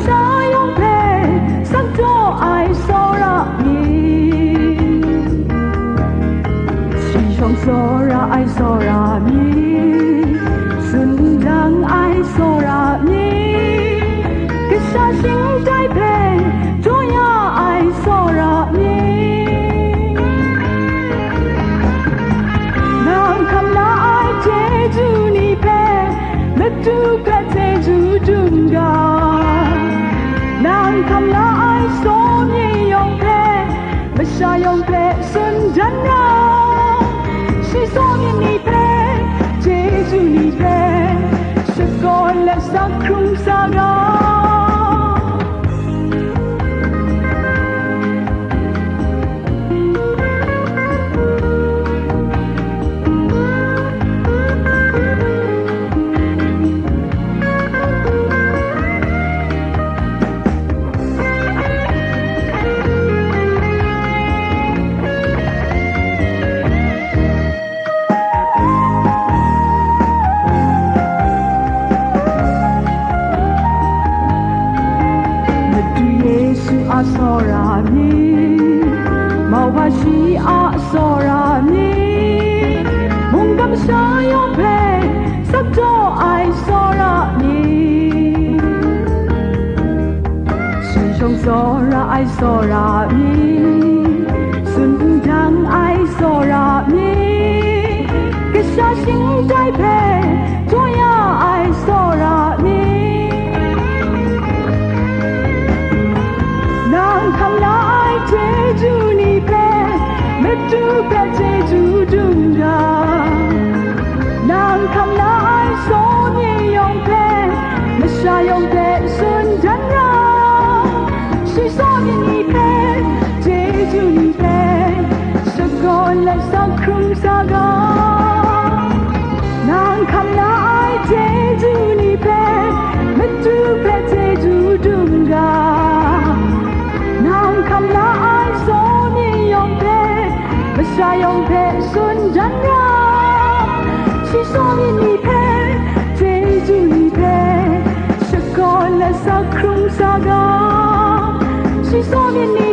sayong pe sakto ai sora mi si song sora ai sora mi sun dang ai sora mi ke sa sing dai pe joya ai sora mi nang kam na ai jeju ni pe metu pe jeju dunga nang kam na ai so mi yong pe ma sha yong pe sun dan na si so mi ni pe jeju ni pe se ko la sa krum sa ga asora mi mawashi asora mi mungam sayo pe sakto ai sora mi song sora ai sora mi sun dang ai sora mi ke sa sing dai pe joya ai sora mi kam na ai jeju ni pe metu pe jeju dunga nang kam na ai so ni yong pe ma sha yong pe sun dan na si so ni pe jeju ni pe sa ko la sa krum sa ga nang kam na ai jeju ni pe metu pe jeju dunga kam na ai so mi yong pe ma sha yong pe sun dan ra si so mi pe jeju ni pe sa ko la sa krum sa ga si so mi